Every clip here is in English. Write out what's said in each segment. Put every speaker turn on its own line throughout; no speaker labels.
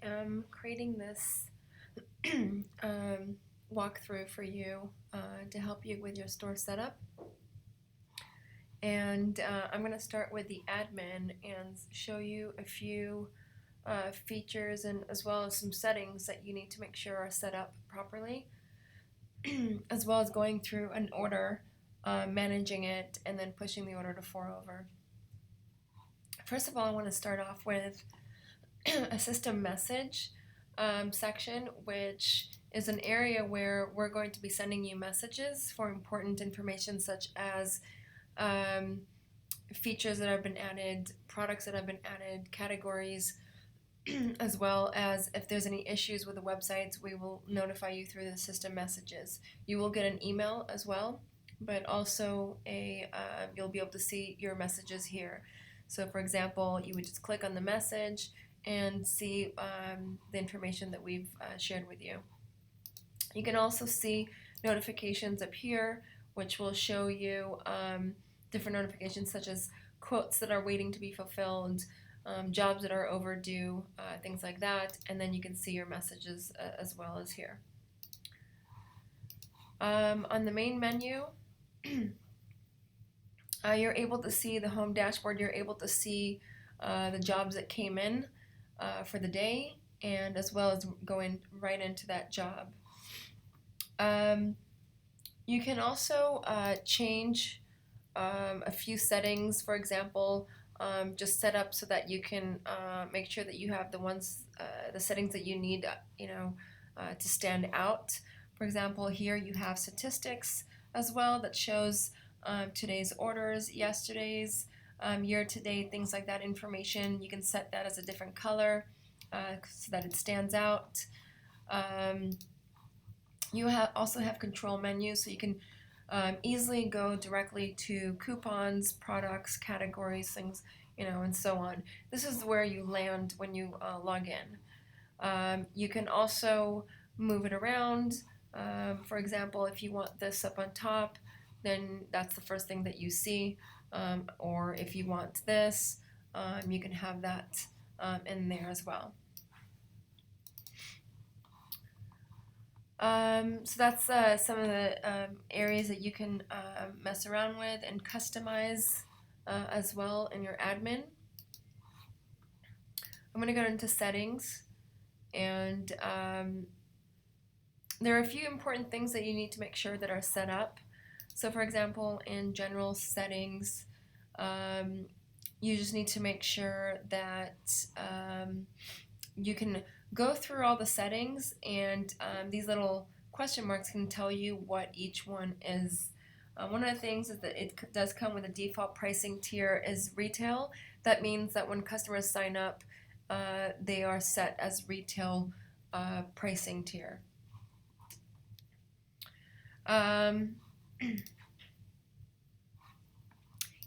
am creating this walkthrough for you to help you with your store setup. And I'm going to start with the admin and show you a few features and as well as some settings that you need to make sure are set up properly, as well as going through an order, managing it, and then pushing the order to 4over. First of all, I want to start off with a system message section, which is an area where we're going to be sending you messages for important information such as features that have been added, products that have been added, categories, as well as if there's any issues with the websites, we will notify you through the system messages. You will get an email as well, but also you'll be able to see your messages here. So for example, you would just click on the message and see the information that we've shared with you. You can also see notifications up here, which will show you different notifications such as quotes that are waiting to be fulfilled, jobs that are overdue, things like that, and then you can see your messages as well as here. On the main menu, you're able to see the home dashboard. You're able to see the jobs that came in for the day, and as well as going right into that job. You can also change a few settings. For example, just set up so that you can make sure that you have the settings that you need, to stand out. For example, here you have statistics as well that shows today's orders, yesterday's, year-to-date, things like that information. You can set that as a different color so that it stands out. You also have control menus, so you can easily go directly to coupons, products, categories, things, and so on. This is where you land when you log in. You can also move it around. For example, if you want this up on top, then that's the first thing that you see. Or if you want this, you can have that in there as well. So that's some of the areas that you can mess around with and customize as well in your admin. I'm going to go into settings, and there are a few important things that you need to make sure that are set up. So for example, in general settings, you just need to make sure that you can go through all the settings, and these little question marks can tell you what each one is. One of the things is that it does come with a default pricing tier is retail. That means that when customers sign up, they are set as retail pricing tier.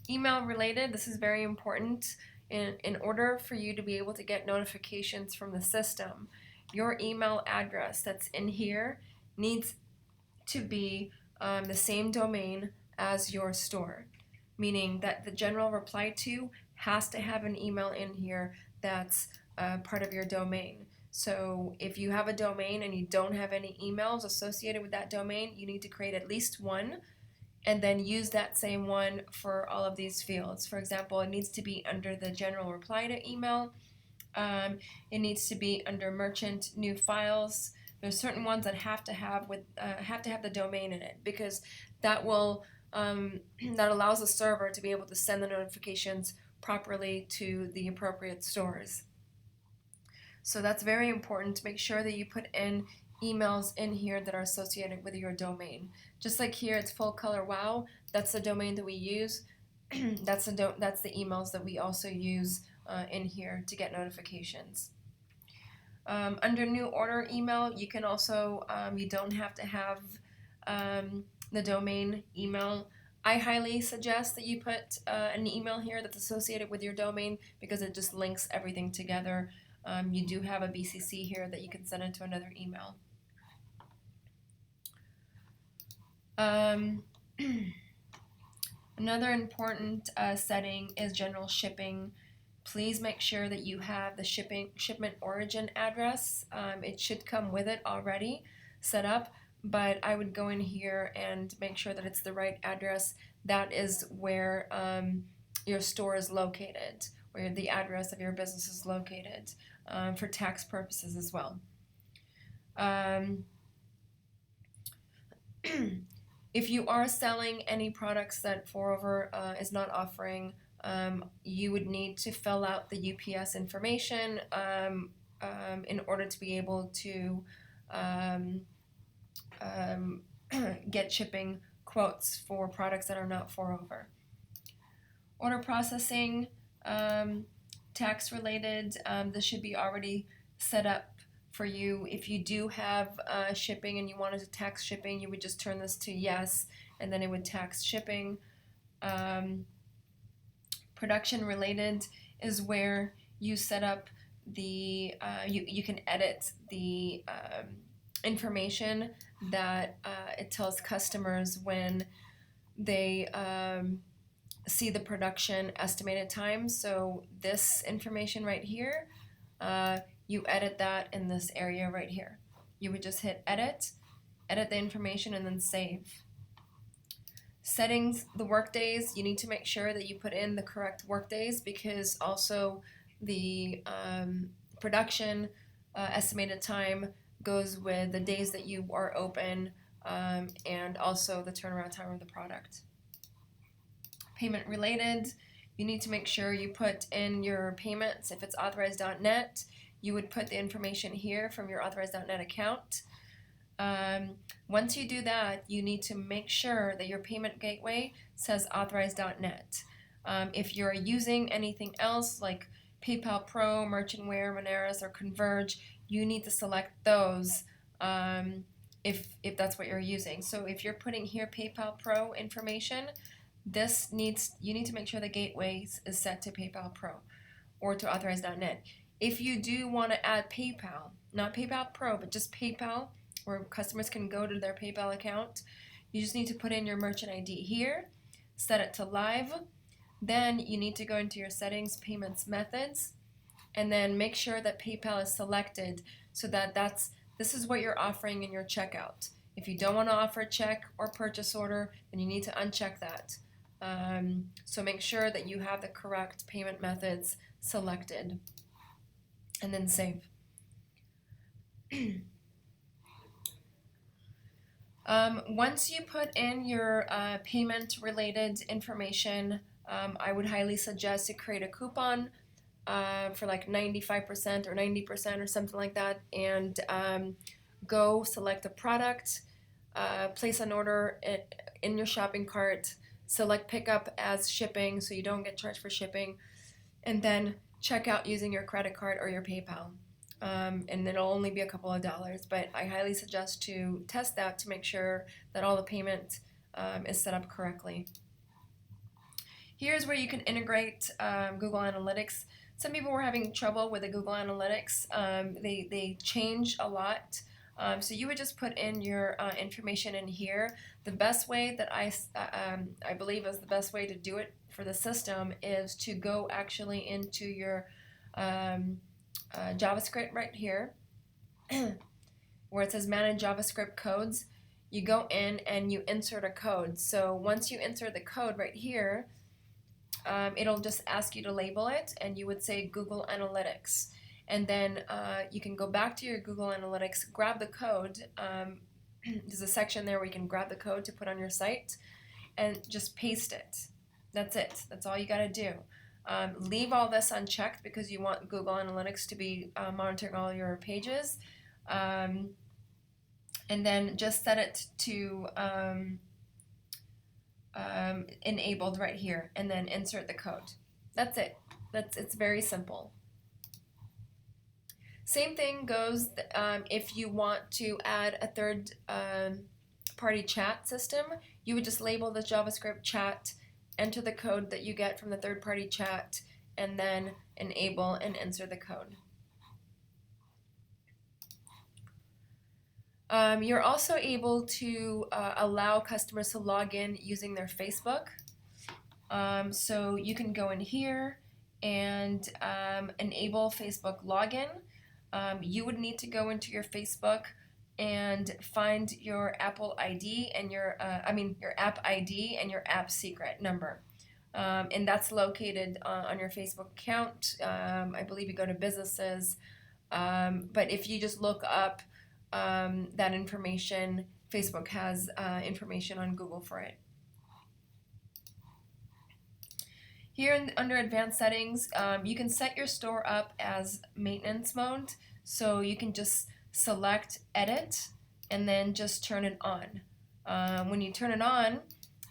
Email related, this is very important. In order for you to be able to get notifications from the system, your email address that's in here needs to be the same domain as your store, meaning that the general reply to has to have an email in here that's part of your domain. So if you have a domain and you don't have any emails associated with that domain, you need to create at least one and then use that same one for all of these fields. For example, it needs to be under the general reply to email. It needs to be under merchant new files. There's certain ones that have to have the domain in it, because that will that allows the server to be able to send the notifications properly to the appropriate stores. So that's very important to make sure that you put in emails in here that are associated with your domain. Just like here, it's full color wow. That's the domain that we use. that's the emails that we also use in here to get notifications. Under new order email, you can also you don't have to have the domain email. I highly suggest that you put an email here that's associated with your domain, because it just links everything together. You do have a BCC here that you can send it to another email. Another important setting is general shipping. please make sure that you have the shipment origin address. It should come with it already set up, but I would go in here and make sure that it's the right address. That is where your store is located, where the address of your business is located, for tax purposes as well. If you are selling any products that 4over is not offering, you would need to fill out the UPS information in order to be able to get shipping quotes for products that are not 4over. Order processing, tax related, this should be already set up for you. If you do have shipping and you wanted to tax shipping, you would just turn this to yes, and then it would tax shipping. Production related is where you set up the, you can edit the information that it tells customers when they see the production estimated time. So this information right here, you edit that in this area right here. You would just hit edit the information, and then save. Settings, the work days, you need to make sure that you put in the correct work days, because also the production estimated time goes with the days that you are open, and also the turnaround time of the product. Payment related, you need to make sure you put in your payments. If it's authorized.net, you would put the information here from your authorized.net account. Once you do that, you need to make sure that your payment gateway says authorized.net. If you're using anything else like PayPal Pro, Merchantware, Moneris, or Converge, you need to select those if that's what you're using. So if you're putting here PayPal Pro information, you need to make sure the gateway is set to PayPal Pro or to authorized.net. If you do want to add PayPal, not PayPal Pro, but just PayPal, where customers can go to their PayPal account, you just need to put in your merchant ID here, set it to live. Then you need to go into your settings, payments methods, and then make sure that PayPal is selected so that this is what you're offering in your checkout. If you don't want to offer a check or purchase order, then you need to uncheck that. So make sure that you have the correct payment methods selected, and then save. Once you put in your payment related information, I would highly suggest to create a coupon for like 95% or 90% or something like that, and go select a product, place an order in your shopping cart, select pickup as shipping so you don't get charged for shipping, and then check out using your credit card or your PayPal. And it'll only be a couple of dollars, but I highly suggest to test that to make sure that all the payment is set up correctly. Here's where you can integrate Google Analytics. Some people were having trouble with the Google Analytics. They change a lot. So you would just put in your information in here. The best way that I believe is the best way to do it for the system is to go actually into your JavaScript right here, where it says manage JavaScript codes. You go in and you insert a code. So once you insert the code right here, it'll just ask you to label it, and you would say Google Analytics. And then you can go back to your Google Analytics, grab the code. There's a section there where you can grab the code to put on your site, and just paste it. That's it. That's all you got to do. Leave all this unchecked because you want Google Analytics to be monitoring all your pages. And then just set it to enabled right here, and then insert the code. That's it. It's very simple. Same thing goes if you want to add a third party chat system. You would just label the JavaScript chat, enter the code that you get from the third party chat, and then enable and insert the code. You're also able to allow customers to log in using their Facebook. So you can go in here and enable Facebook login. You would need to go into your Facebook and find your Apple ID and your app ID and your app secret number. And that's located on your Facebook account. I believe you go to businesses. But if you just look up that information, Facebook has information on Google for it. Here under advanced settings, you can set your store up as maintenance mode. So you can just select edit and then just turn it on. When you turn it on,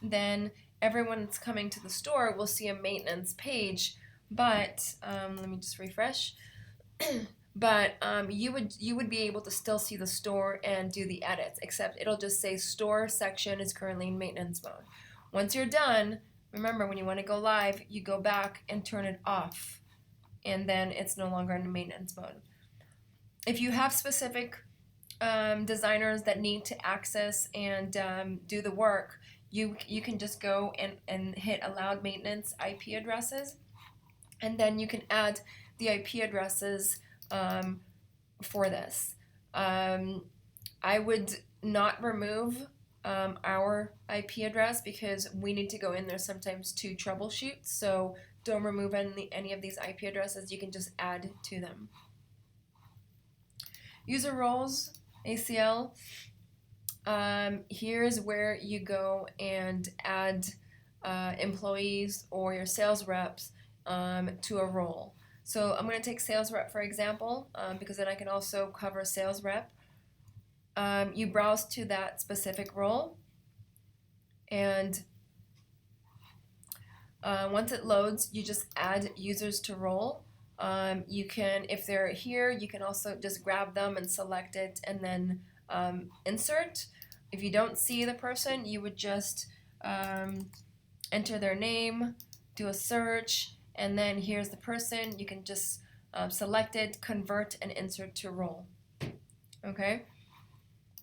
then everyone that's coming to the store will see a maintenance page, but let me just refresh. But you would be able to still see the store and do the edits, except it'll just say store section is currently in maintenance mode. Once you're done, remember when you want to go live, you go back and turn it off, and then it's no longer in maintenance mode. If you have specific designers that need to access and do the work, you can just go and hit allowed maintenance IP addresses, and then you can add the IP addresses for this. I would not remove our IP address because we need to go in there sometimes to troubleshoot, so don't remove any of these IP addresses. You can just add to them. User roles, ACL. Here's where you go and add employees or your sales reps to a role. So I'm going to take sales rep for example, because then I can also cover sales rep. You browse to that specific role, and once it loads, you just add users to role. You can, if they're here, you can also just grab them and select it and then insert. If you don't see the person, you would just enter their name, do a search, and then here's the person. You can just select it, convert, and insert to role. Okay?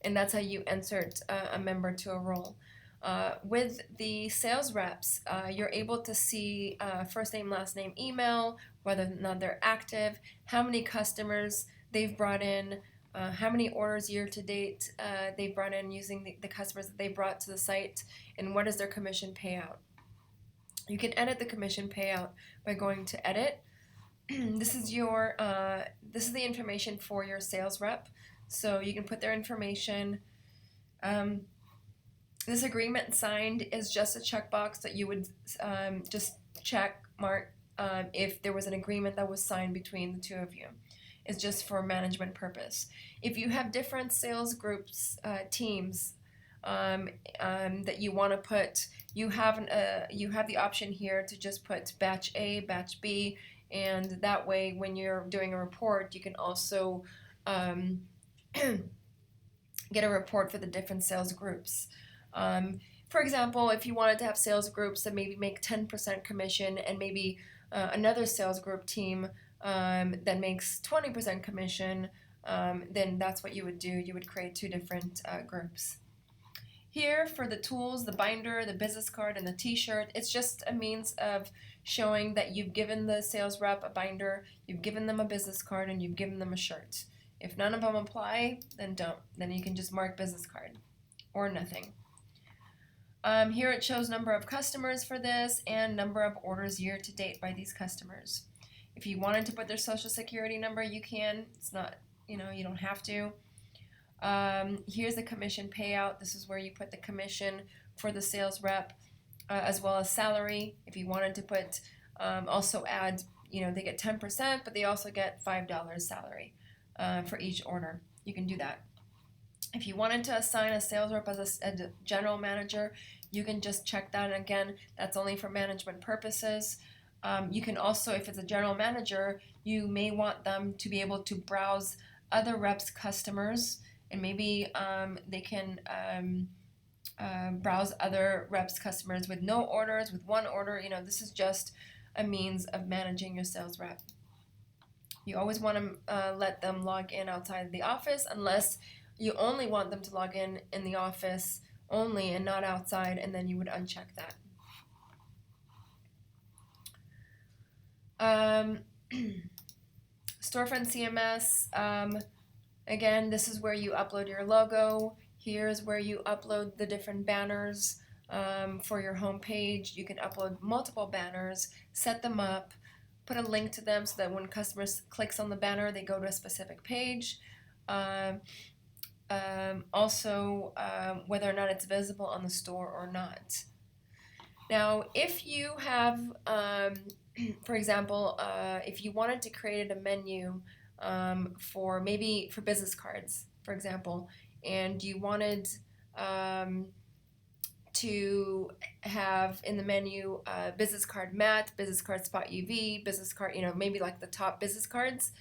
And that's how you insert a member to a role. With the sales reps, you're able to see first name, last name, email, whether or not they're active, how many customers they've brought in, how many orders year to date they've brought in using the customers that they brought to the site, and what is their commission payout. You can edit the commission payout by going to edit. This is the information for your sales rep. So you can put their information. This agreement signed is just a checkbox that you would just check mark if there was an agreement that was signed between the two of you. It's just for management purpose. If you have different sales groups, teams that you want to put, you have the option here to just put batch A, batch B, and that way when you're doing a report, you can also get a report for the different sales groups. For example, if you wanted to have sales groups that maybe make 10% commission and maybe another sales group team that makes 20% commission, then that's what you would do. You would create two different groups. Here for the tools, the binder, the business card, and the t-shirt, it's just a means of showing that you've given the sales rep a binder, you've given them a business card, and you've given them a shirt. If none of them apply, then don't. Then you can just mark business card or nothing. Here it shows number of customers for this and number of orders year to date by these customers. If you wanted to put their social security number, you can. It's not, you don't have to. Here's the commission payout. This is where you put the commission for the sales rep, as well as salary. If you wanted to put, also add, they get 10%, but they also get $5 salary for each order. You can do that. If you wanted to assign a sales rep as a general manager, you can just check that. And again, that's only for management purposes. You can also, if it's a general manager, you may want them to be able to browse other reps' customers, and maybe they can browse other reps' customers with no orders, with one order. This is just a means of managing your sales rep. You always want to let them log in outside of the office, unless you only want them to log in the office only and not outside, and then you would uncheck that. Um, Storefront CMS, again, this is where you upload your logo. Here's where you upload the different banners for your homepage. You can upload multiple banners, set them up, put a link to them so that when customers clicks on the banner, they go to a specific page. Also, whether or not it's visible on the store or not. Now, if you have, for example, if you wanted to create a menu for maybe for business cards, for example, and you wanted to have in the menu business card matte, business card spot UV, business card, maybe like the top business cards,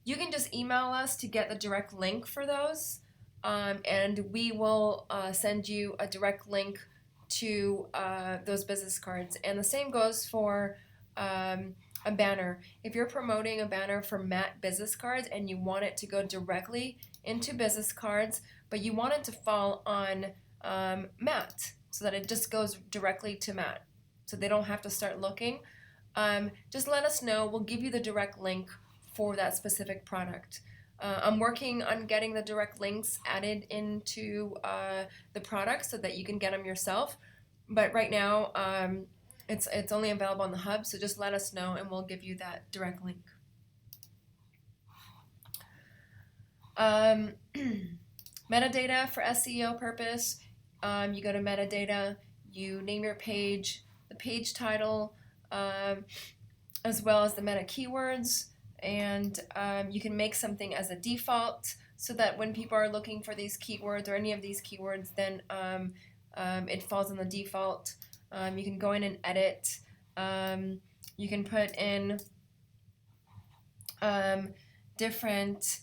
you can just email us to get the direct link for those, and we will send you a direct link to those business cards. And the same goes for a banner. If you're promoting a banner for matte business cards and you want it to go directly into business cards, but you want it to fall on matte so that it just goes directly to matte, so they don't have to start looking, just let us know. We'll give you the direct link for that specific product. I'm working on getting the direct links added into the product so that you can get them yourself. But right now, it's only available on the hub, so just let us know and we'll give you that direct link. Metadata for SEO purpose. You go to metadata, you name your page, the page title, as well as the meta keywords. And you can make something as a default so that when people are looking for these keywords or any of these keywords, then it falls on the default. You can go in and edit. You can put in different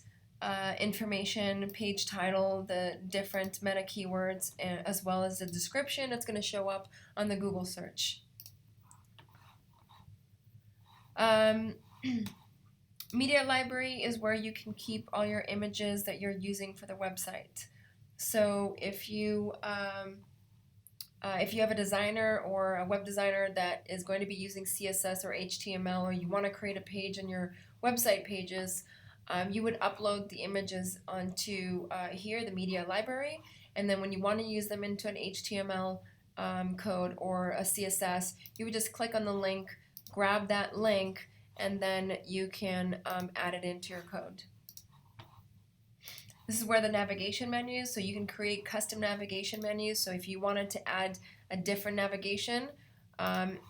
information, page title, the different meta keywords, as well as the description that's going to show up on the Google search. Media library is where you can keep all your images that you're using for the website. So if you have a designer or a web designer that is going to be using CSS or HTML, or you want to create a page in your website pages, you would upload the images onto here, the media library, and then when you want to use them into an HTML code or a CSS, you would just click on the link, grab that link, and then you can add it into your code. This is where the navigation menus, so you can create custom navigation menus. So if you wanted to add a different navigation,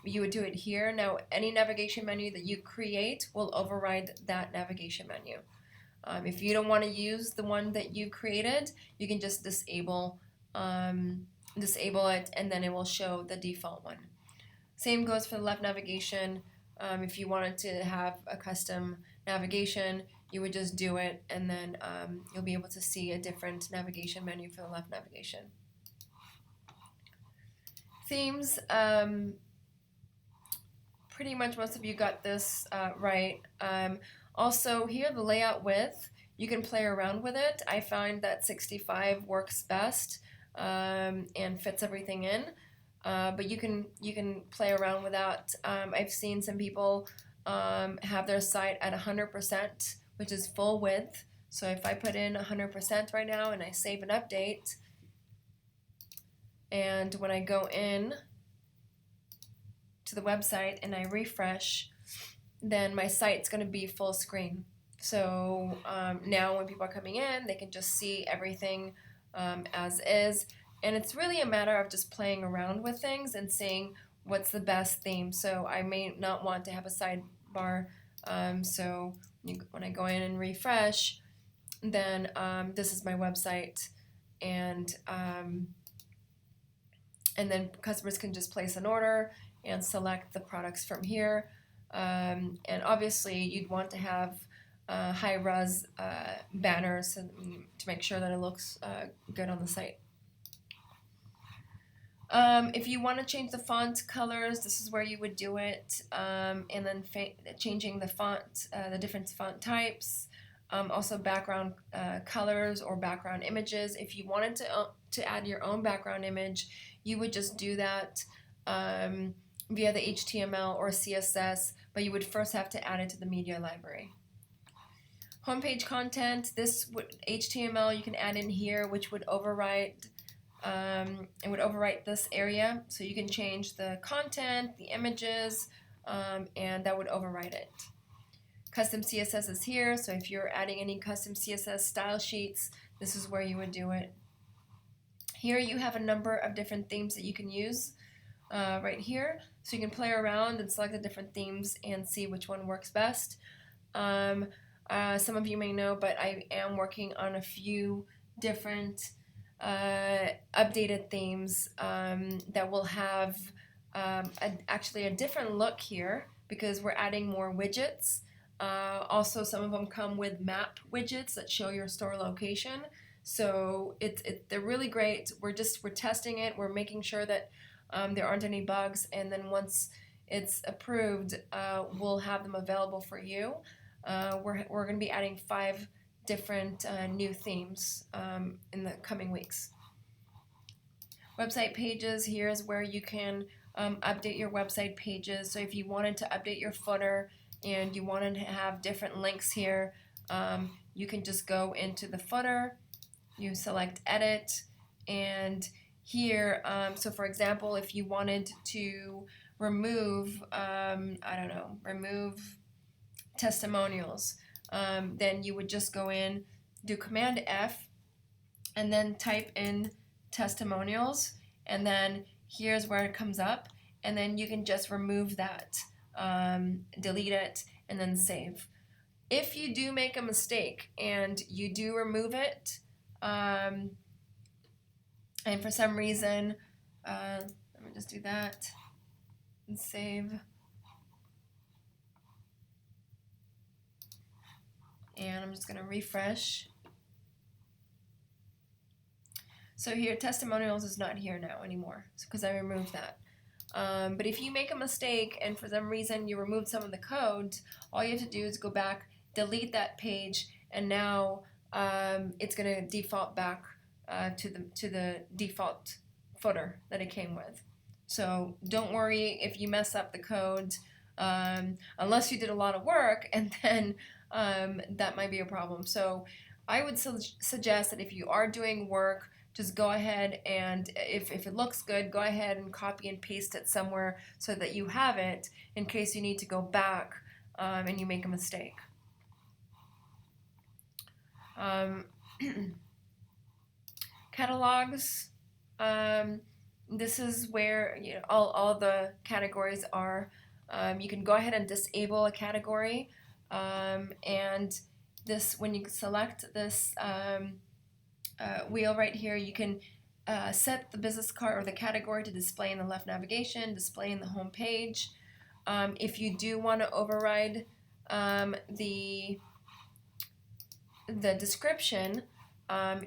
you would do it here. Now, any navigation menu that you create will override that navigation menu. If you don't want to use the one that you created, you can just disable it, and then it will show the default one. Same goes for the left navigation. If you wanted to have a custom navigation, you would just do it, and then you'll be able to see a different navigation menu for the left navigation. Themes, pretty much most of you got this right. Also here, the layout width, you can play around with it. I find that 65 works best and fits everything in. But you can play around with that. I've seen some people have their site at 100%, which is full width. So if I put in 100% right now and I save an update, and when I go in to the website and I refresh, then my site's going to be full screen. So now when people are coming in, they can just see everything as is. And it's really a matter of just playing around with things and seeing what's the best theme. So I may not want to have a sidebar. So when I go in and refresh, then this is my website, and then customers can just place an order and select the products from here. And obviously, you'd want to have high-res banners to make sure that it looks good on the site. If you want to change the font colors, this is where you would do it, and then changing the font, the different font types, also background colors or background images. If you wanted to add your own background image, you would just do that via the HTML or CSS, but you would first have to add it to the media library. Homepage content, this HTML you can add in here, which would overwrite it would overwrite this area, so you can change the content, the images, and that would overwrite it. Custom CSS is here, so if you're adding any custom CSS style sheets, this is where you would do it. Here you have a number of different themes that you can use right here, so you can play around and select the different themes and see which one works best. Some of you may know, but I am working on a few different updated themes that will have actually a different look here because we're adding more widgets. Also, some of them come with map widgets that show your store location. So they're really great. We're testing it. We're making sure that there aren't any bugs, and then once it's approved, we'll have them available for you. We're going to be adding 5 different new themes in the coming weeks. Website pages, here's where you can update your website pages. So if you wanted to update your footer and you wanted to have different links here, you can just go into the footer, you select edit, and here, so for example, if you wanted to remove, remove testimonials, then you would just go in, do Command F, and then type in testimonials, and then here's where it comes up, and then you can just remove that, delete it, and then save. If you do make a mistake and you do remove it, and for some reason, let me just do that and save. And I'm just going to refresh. So here, testimonials is not here now anymore because I removed that. But if you make a mistake and for some reason you removed some of the code, all you have to do is go back, delete that page, and now it's going to default back to the default footer that it came with. So don't worry if you mess up the code, unless you did a lot of work, and then that might be a problem. So I would suggest that if you are doing work, just go ahead and if it looks good, go ahead and copy and paste it somewhere so that you have it in case you need to go back and you make a mistake. Catalogs. This is where all the categories are. You can go ahead and disable a category, and this when you select this wheel right here, you can set the business card or the category to display in the left navigation, display in the home page. If you do want to override the description,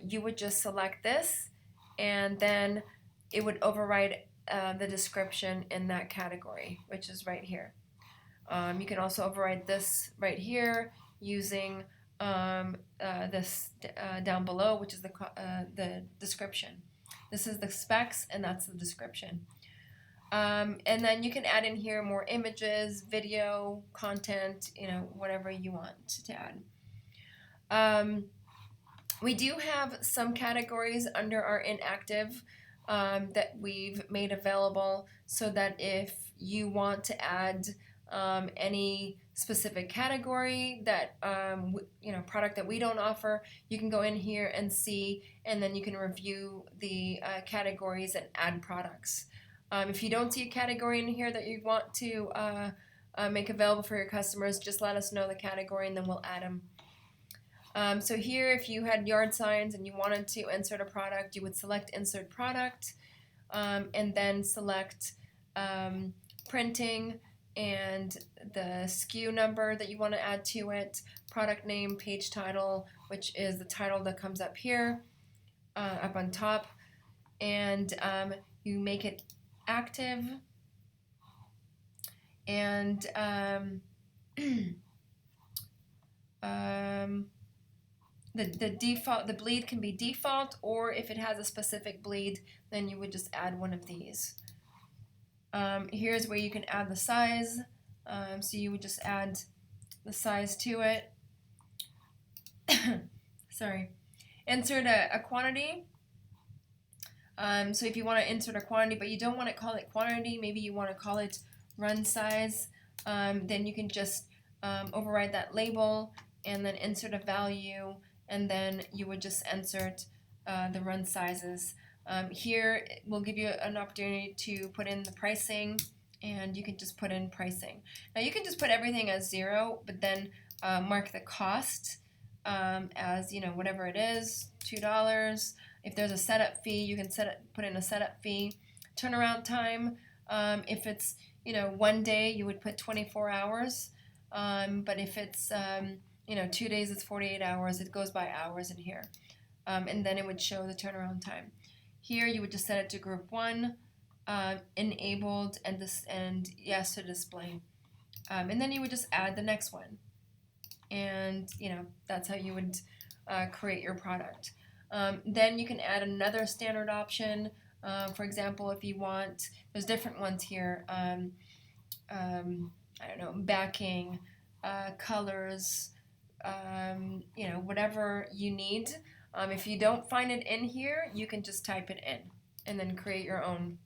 you would just select this, and then it would override the description in that category, which is right here. You can also override this right here using this down below, which is the description. This is the specs, and that's the description. And then you can add in here more images, video, content, whatever you want to add. We do have some categories under our inactive that we've made available so that if you want to add any specific category that product that we don't offer, you can go in here and see, and then you can review the categories and add products. If you don't see a category in here that you want to make available for your customers, just let us know the category and then we'll add them. So here, if you had yard signs and you wanted to insert a product, you would select Insert Product, and then select printing and the SKU number that you want to add to it, product name, page title, which is the title that comes up here, up on top, and you make it active, and the bleed can be default, or if it has a specific bleed, then you would just add one of these. Here's where you can add the size. So you would just add the size to it. Sorry. Insert a quantity. So if you want to insert a quantity, but you don't want to call it quantity, maybe you want to call it run size, then you can just override that label and then insert a value, and then you would just insert the run sizes. Here it will give you an opportunity to put in the pricing, and you can just put in pricing. Now you can just put everything as 0, but then mark the cost as, you know, whatever it is, $2. If there's a setup fee, you can put in a setup fee. Turnaround time, if it's, you know, 1 day, you would put 24 hours. But if it's, you know, 2 days, it's 48 hours. It goes by hours in here. And then it would show the turnaround time. Here, you would just set it to group 1, enabled, and yes to display. And then you would just add the next one. And, you know, that's how you would create your product. Then you can add another standard option. For example, if you want, there's different ones here. I don't know, backing, colors, you know, whatever you need. If you don't find it in here, you can just type it in and then create your own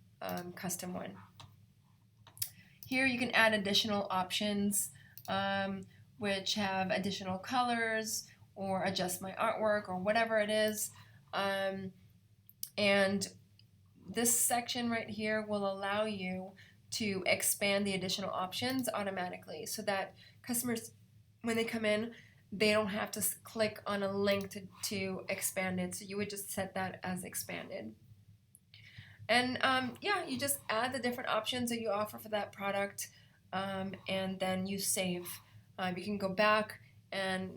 custom one. Here you can add additional options, which have additional colors, or adjust my artwork, or whatever it is. And this section right here will allow you to expand the additional options automatically, so that customers, when they come in, they don't have to click on a link to expand it. So you would just set that as expanded. And yeah, you just add the different options that you offer for that product, and then you save. You can go back and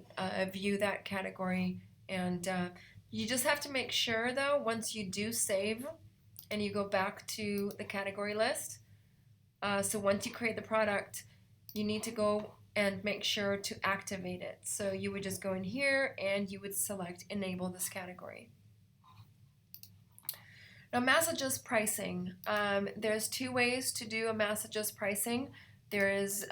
view that category, and you just have to make sure, though, once you do save and you go back to the category list, so once you create the product, you need to go and make sure to activate it. So you would just go in here and you would select enable this category. Now, mass adjust pricing. There's 2 ways to do a mass adjust pricing. There is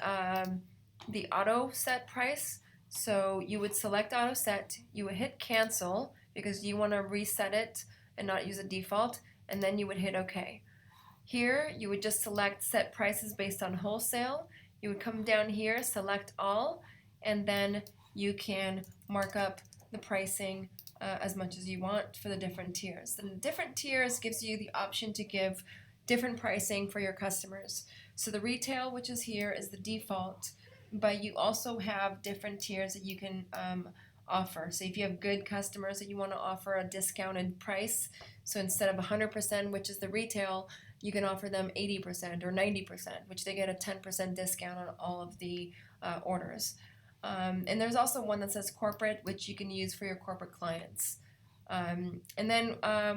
the auto set price. So you would select auto set, you would hit cancel because you want to reset it and not use a default, and then you would hit OK. Here you would just select set prices based on wholesale. You would come down here, select all, and then you can mark up the pricing as much as you want for the different tiers. And the different tiers gives you the option to give different pricing for your customers. So the retail, which is here, is the default, but you also have different tiers that you can offer. So if you have good customers that you want to offer a discounted price, so instead of 100%, which is the retail, you can offer them 80% or 90%, which they get a 10% discount on all of the orders. And there's also one that says corporate, which you can use for your corporate clients. And then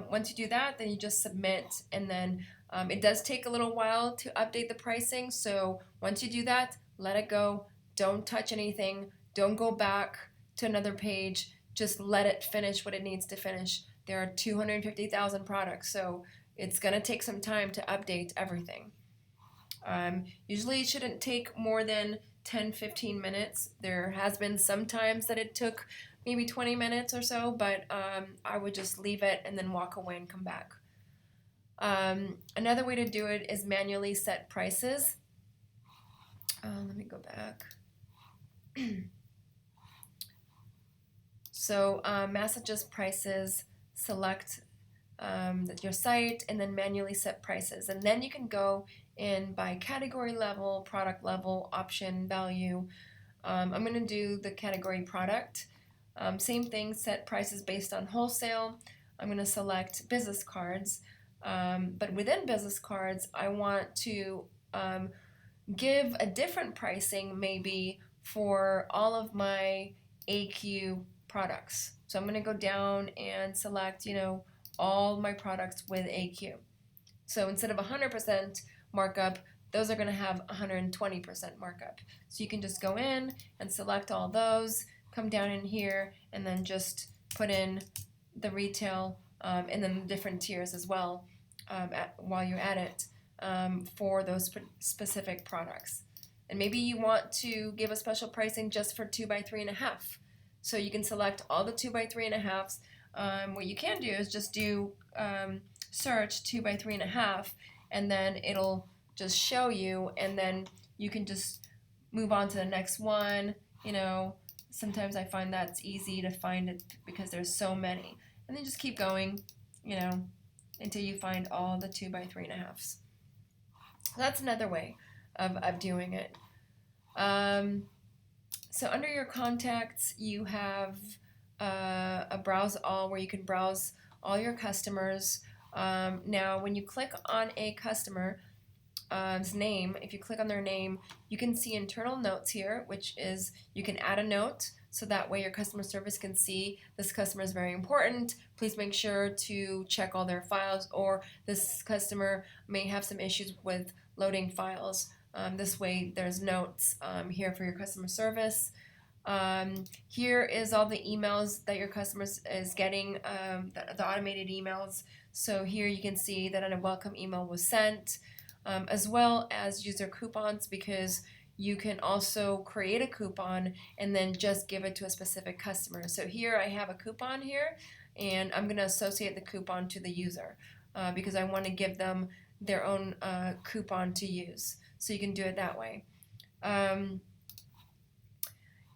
once you do that, then you just submit, and then it does take a little while to update the pricing. So once you do that, let it go. Don't touch anything. Don't go back to another page. Just let it finish what it needs to finish. There are 250,000 products, so it's going to take some time to update everything. Usually it shouldn't take more than 10-15 minutes. There has been some times that it took maybe 20 minutes or so, but I would just leave it and then walk away and come back. Another way to do it is manually set prices. Let me go back. So mass adjust prices, select your site, and then manually set prices. And then you can go in by category level, product level, option, value. I'm going to do the category product. Same thing, set prices based on wholesale. I'm going to select business cards. But within business cards, I want to give a different pricing maybe for all of my AQ products. So I'm going to go down and select, you know, all my products with AQ. So instead of 100% markup, those are going to have 120% markup. So you can just go in and select all those, come down in here, and then just put in the retail and then the different tiers as well while you're at it. for those specific products. And maybe you want to give a special pricing just for 2x3.5. So you can select all the 2x3.5s. What you can do is just do search 2x3.5, and then it'll just show you, and then you can just move on to the next one. You know, sometimes I find that's easy to find it because there's so many. And then just keep going, you know, until you find all the 2x3.5s. That's another way of doing it. So under your contacts, you have a browse all where you can browse all your customers. Now, when you click on a customer's name, if you click on their name, you can see internal notes here, which is you can add a note. So that way your customer service can see this customer is very important. Please make sure to check all their files, or this customer may have some issues with loading files. This way there's notes here for your customer service. Here is all the emails that your customer is getting, the automated emails. So here you can see that a welcome email was sent, as well as user coupons, because you can also create a coupon and then just give it to a specific customer. So here I have a coupon here, and I'm going to associate the coupon to the user because I want to give them their own coupon to use. So you can do it that way.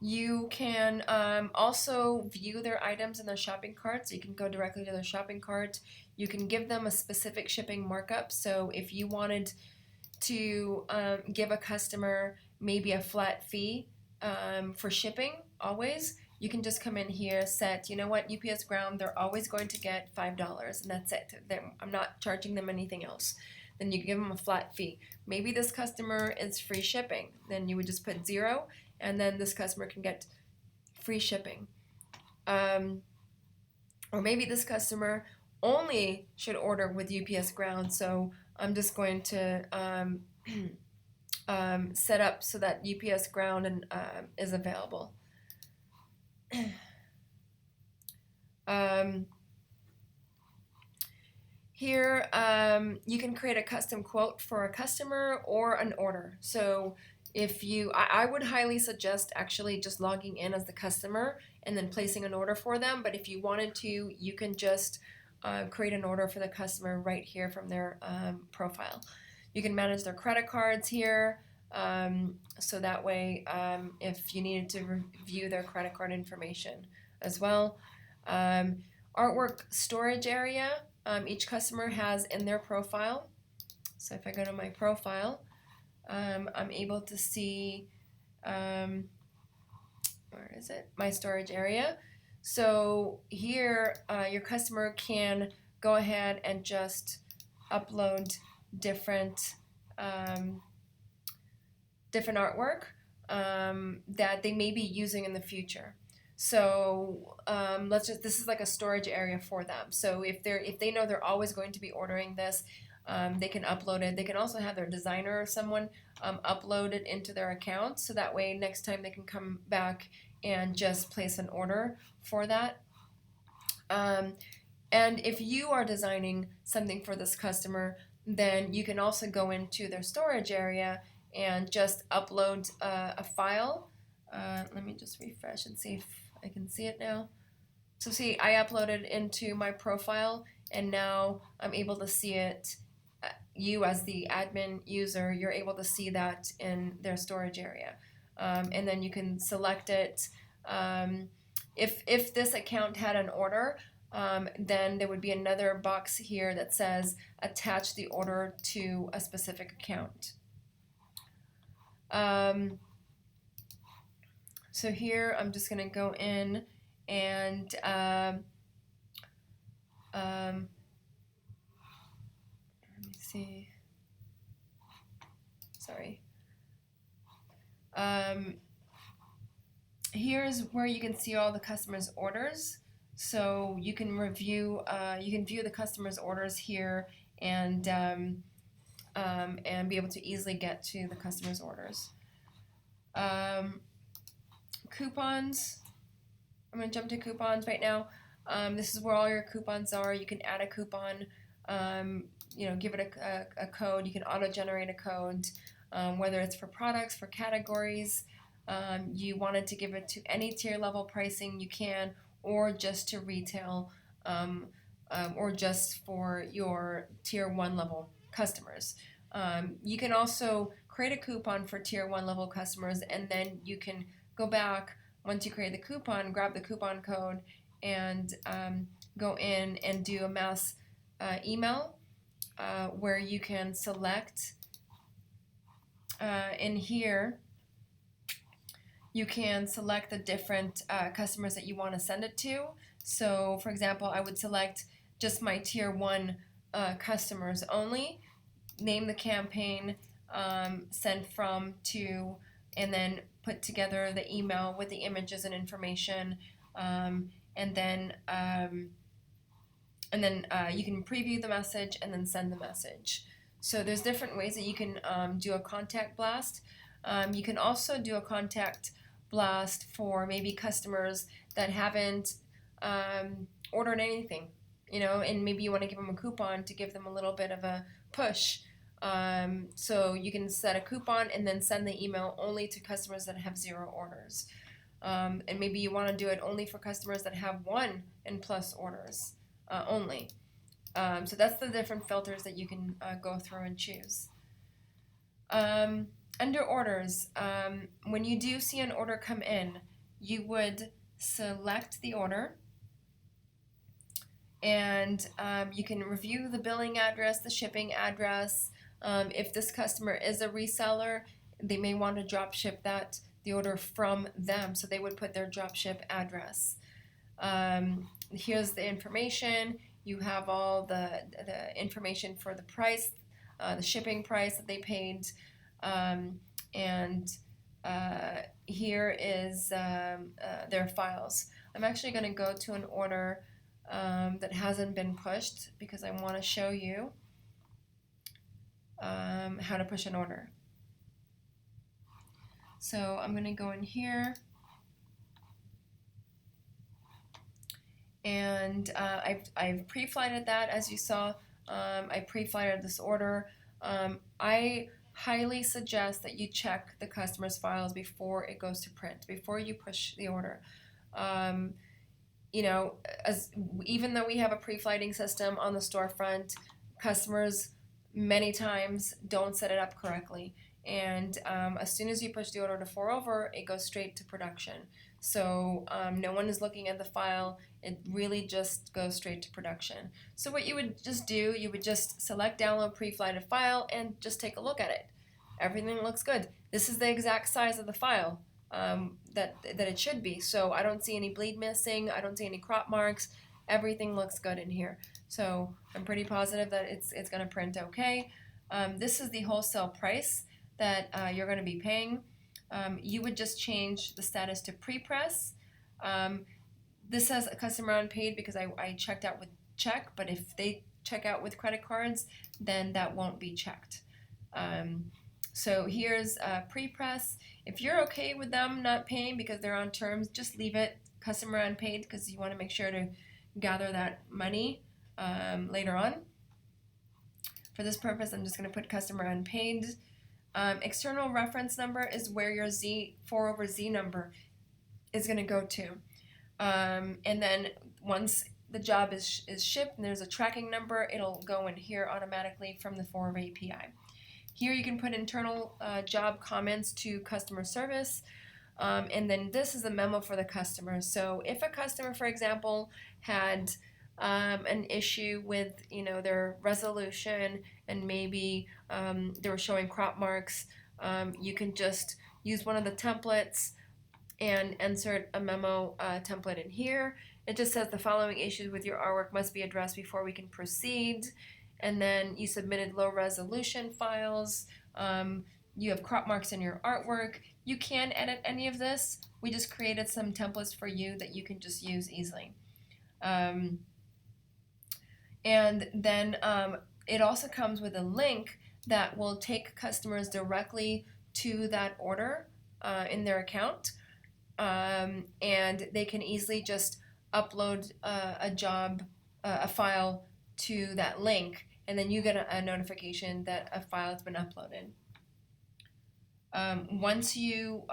You can also view their items in their shopping cart, so you can go directly to their shopping cart. You can give them a specific shipping markup. So if you wanted to give a customer maybe a flat fee for shipping, always, you can just come in here, set, you know what, UPS Ground, they're always going to get $5, and that's it. I'm not charging them anything else. Then you give them a flat fee. Maybe this customer is free shipping. Then you would just put 0, and then this customer can get free shipping. Or maybe this customer only should order with UPS Ground, so I'm just going to set up so that UPS Ground is available. Here, you can create a custom quote for a customer or an order. So if I would highly suggest actually just logging in as the customer and then placing an order for them. But if you wanted to, you can just create an order for the customer right here from their profile. You can manage their credit cards here. So that way, if you needed to review their credit card information as well. Artwork storage area, each customer has in their profile. So if I go to my profile, I'm able to see, where is it? My storage area. So here, your customer can go ahead and just upload different artwork that they may be using in the future. So this is like a storage area for them. So if they know they're always going to be ordering this, they can upload it. They can also have their designer or someone upload it into their account, so that way next time they can come back and just place an order for that. And if you are designing something for this customer, then you can also go into their storage area and just upload a file. Let me just refresh and see if I can see it now. So see, I uploaded into my profile, and now I'm able to see it. You as the admin user, you're able to see that in their storage area. And then you can select it. If this account had an order, then there would be another box here that says attach the order to a specific account. So here I'm just going to go in and let me see. Sorry. Here's where you can see all the customers' orders. So you can view the customers' orders here and be able to easily get to the customers' orders. Coupons. I'm going to jump to coupons right now. This is where all your coupons are. You can add a coupon give it a code. You can auto-generate a code, whether it's for products, for categories. You wanted to give it to any tier level pricing, you can, or just to retail, or just for your tier 1 level customers. You can also create a coupon for tier 1 level customers, and then you can go back once you create the coupon, grab the coupon code, and go in and do a mass email where you can select in here. You can select the different customers that you want to send it to. So, for example, I would select just my tier 1 customers only, name the campaign, send from to, and then put together the email with the images and information, and then you can preview the message and then send the message. So there's different ways that you can do a contact blast. You can also do a contact blast for maybe customers that haven't ordered anything, and maybe you want to give them a coupon to give them a little bit of a push. So you can set a coupon and then send the email only to customers that have 0 orders. And maybe you want to do it only for customers that have 1 and plus orders only. So that's the different filters that you can go through and choose. Under orders, when you do see an order come in, you would select the order, and you can review the billing address, the shipping address. If this customer is a reseller, they may want to drop ship the order from them, so they would put their drop ship address. Here's the information. You have all the information for the price, the shipping price that they paid, and here is their files. I'm actually going to go to an order that hasn't been pushed because I want to show you how to push an order. So I'm going to go in here, and I've pre-flighted that, as you saw. I pre-flighted this order. I highly suggest that you check the customer's files before it goes to print, before you push the order. Even though we have a pre-flighting system on the storefront, customers many times don't set it up correctly. And as soon as you push the order to 4 over, it goes straight to production. So no one is looking at the file. It really just goes straight to production. So what you would just do, you would just select download pre-flighted file and just take a look at it. Everything looks good. This is the exact size of the file that it should be. So I don't see any bleed missing. I don't see any crop marks. Everything looks good in here. So I'm pretty positive that it's going to print okay. This is the wholesale price that you're going to be paying. You would just change the status to pre-press. This says a customer unpaid because I checked out with check, but if they check out with credit cards, then that won't be checked. So here's pre-press. If you're okay with them not paying because they're on terms, just leave it customer unpaid because you want to make sure to gather that money later on. For this purpose, I'm just going to put customer unpaid. External reference number is where your 4 over Z number is going to go to. And then once the job is shipped and there's a tracking number, it'll go in here automatically from the 4 over API. Here you can put internal job comments to customer service. And then this is a memo for the customer. So if a customer, for example, had an issue with their resolution and maybe they were showing crop marks, you can just use one of the templates and insert a memo template in here. It just says the following issues with your artwork must be addressed before we can proceed. And then you submitted low resolution files. You have crop marks in your artwork. You can edit any of this. We just created some templates for you that you can just use easily. And then it also comes with a link that will take customers directly to that order in their account. And they can easily just upload a file to that link, and then you get a notification that a file has been uploaded. Once you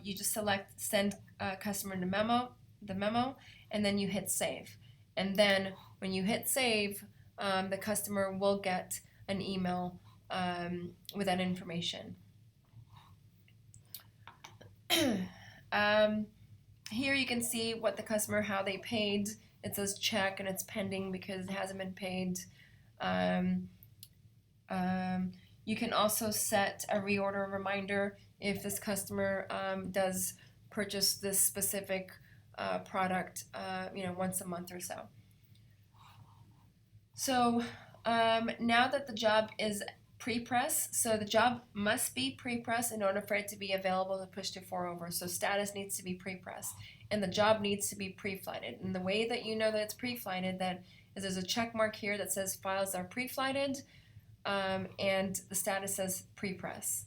you just select send customer the memo, and then you hit save. And then when you hit save, the customer will get an email with that information. Here you can see what the customer, how they paid. It says check and it's pending because it hasn't been paid. You can also set a reorder reminder if this customer does purchase this specific product, once a month or so. So now that the job is pre-press, so the job must be pre-press in order for it to be available to push to 4over. So status needs to be pre-press, and the job needs to be pre-flighted. And the way that you know that it's pre-flighted, is there's a check mark here that says files are pre-flighted, and the status says pre-press.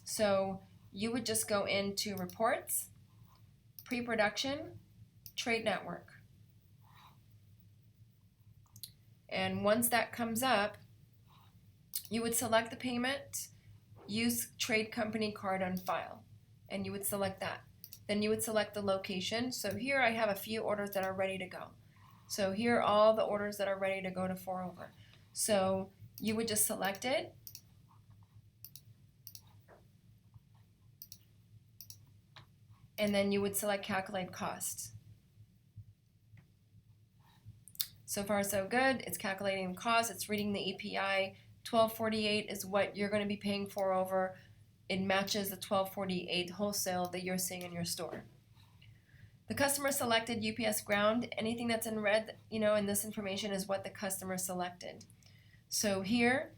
So you would just go into reports, pre-production, trade network. And once that comes up, you would select the payment, use trade company card on file, and you would select that. Then you would select the location. So here I have a few orders that are ready to go. So here are all the orders that are ready to go to 4over. So you would just select it, and then you would select calculate cost. So far so good. It's calculating the cost, it's reading the API. $12.48 is what you're going to be paying 4over. It matches the $12.48 wholesale that you're seeing in your store. The customer selected UPS ground. Anything that's in red, in this information is what the customer selected. So here,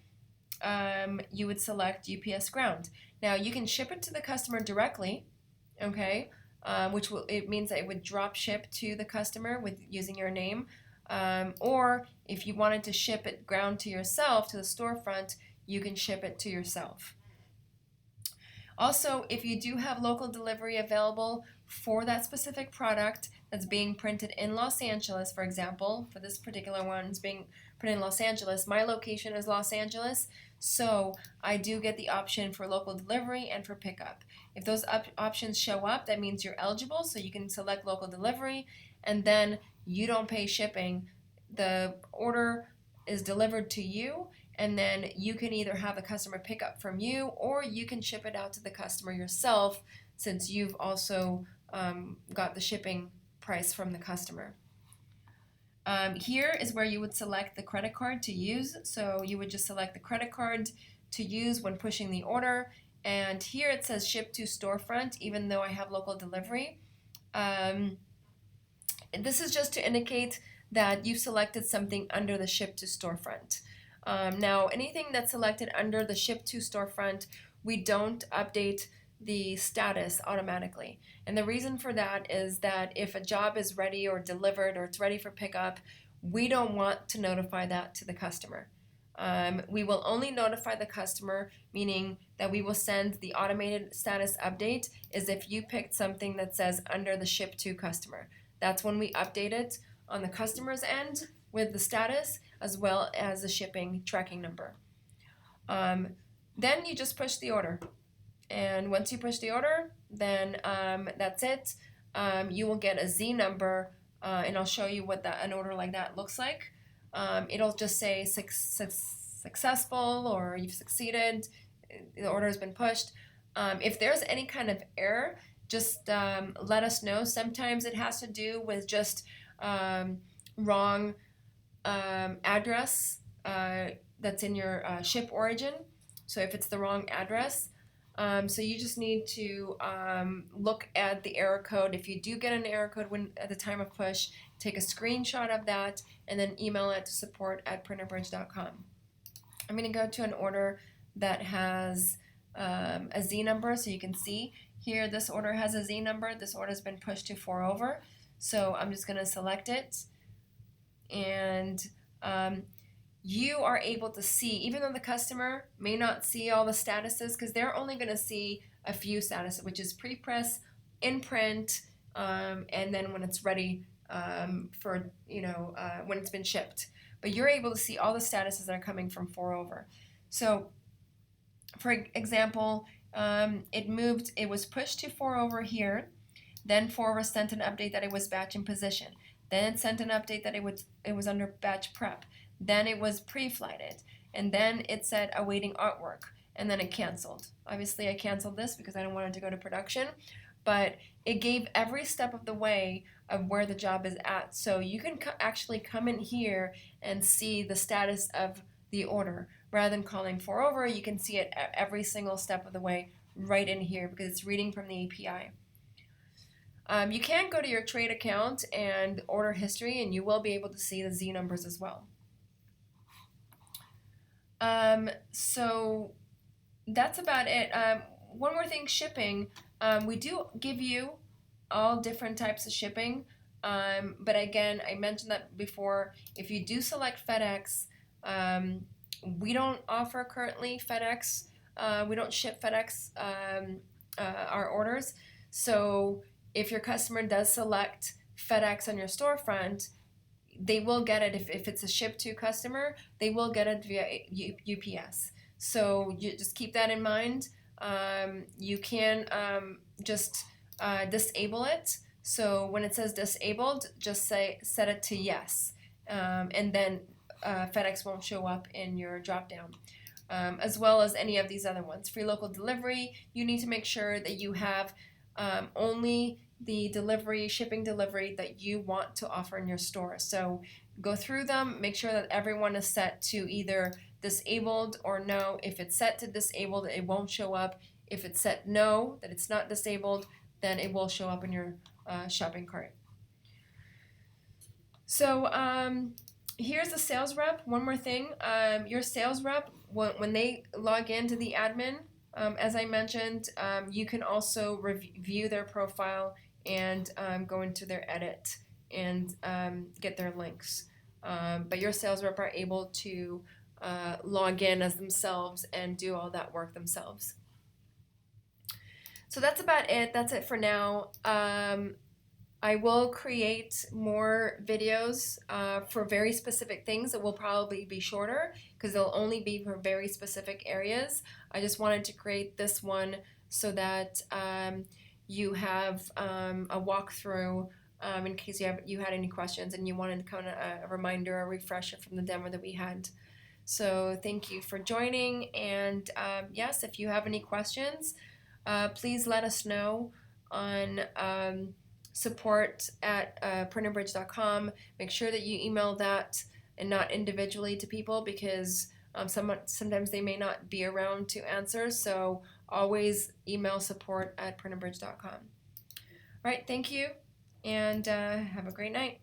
you would select UPS ground. Now you can ship it to the customer directly, okay, it means that it would drop ship to the customer with using your name. Or if you wanted to ship it ground to yourself, to the storefront, you can ship it to yourself. Also, if you do have local delivery available for that specific product that's being printed in Los Angeles, for example, for this particular one, it's being printed in Los Angeles. My location is Los Angeles, so I do get the option for local delivery and for pickup. If those options show up, that means you're eligible, so you can select local delivery, and then you don't pay shipping. The order is delivered to you, and then you can either have the customer pick up from you, or you can ship it out to the customer yourself, since you've also got the shipping price from the customer. Here is where you would select the credit card to use. So you would just select the credit card to use when pushing the order. And here it says ship to storefront, even though I have local delivery. This is just to indicate that you've selected something under the ship to storefront. Now, anything that's selected under the ship to storefront, we don't update the status automatically. And the reason for that is that if a job is ready or delivered or it's ready for pickup, we don't want to notify that to the customer. We will only notify the customer, meaning that we will send the automated status update, is if you picked something that says under the ship to customer. That's when we update it on the customer's end with the status as well as the shipping tracking number. Then you just push the order. And once you push the order, then that's it. You will get a Z number, and I'll show you what an order like that looks like. It'll just say successful, or you've succeeded, the order has been pushed. If there's any kind of error, just let us know. Sometimes it has to do with just wrong address that's in your ship origin. So if it's the wrong address, so you just need to look at the error code. If you do get an error code at the time of push, take a screenshot of that and then email it to support@printerbridge.com. I'm going to go to an order that has a Z number, so you can see here this order has a Z number. This order has been pushed to 4over, so I'm just going to select it, and you are able to see, even though the customer may not see all the statuses, because they're only going to see a few statuses, which is pre-press, in print, and then when it's ready for when it's been shipped. But you're able to see all the statuses that are coming from 4over. So, for example, it was pushed to 4over here. Then 4over sent an update that it was batch in position. Then it sent an update that it was under batch prep. Then it was pre-flighted. And then it said awaiting artwork. And then it canceled. Obviously, I canceled this because I don't want it to go to production. But it gave every step of the way of where the job is at. So you can actually come in here and see the status of the order. Rather than calling 4over, you can see it every single step of the way right in here because it's reading from the API. You can go to your trade account and order history, and you will be able to see the Z numbers as well. So that's about it. One more thing, shipping. We do give you all different types of shipping, but again, I mentioned that before. If you do select FedEx, we don't offer currently FedEx. We don't ship FedEx our orders. So if your customer does select FedEx on your storefront, they will get it if it's a ship to customer, they will get it via UPS. So you just keep that in mind. You can just disable it. So when it says disabled, just set it to yes, and then FedEx won't show up in your dropdown. As well as any of these other ones. Free local delivery, you need to make sure that you have only the shipping delivery that you want to offer in your store. So go through them, make sure that everyone is set to either disabled or no. If it's set to disabled, it won't show up. If it's set no, that it's not disabled, then it will show up in your shopping cart. So here's the sales rep. One more thing, your sales rep, when they log into the admin, as I mentioned, you can also review their profile and go into their edit and get their links. But your sales rep are able to log in as themselves and do all that work themselves. So that's about it. That's it for now. I will create more videos for very specific things that will probably be shorter because they'll only be for very specific areas. I just wanted to create this one so that you have a walkthrough in case you had any questions and you wanted kind of a reminder, a refresher from the demo that we had. So thank you for joining, and yes, if you have any questions, please let us know on support@printerbridge.com. Make sure that you email that and not individually to people because sometimes they may not be around to answer. So always email support@printerbridge.com. All right, thank you, and have a great night.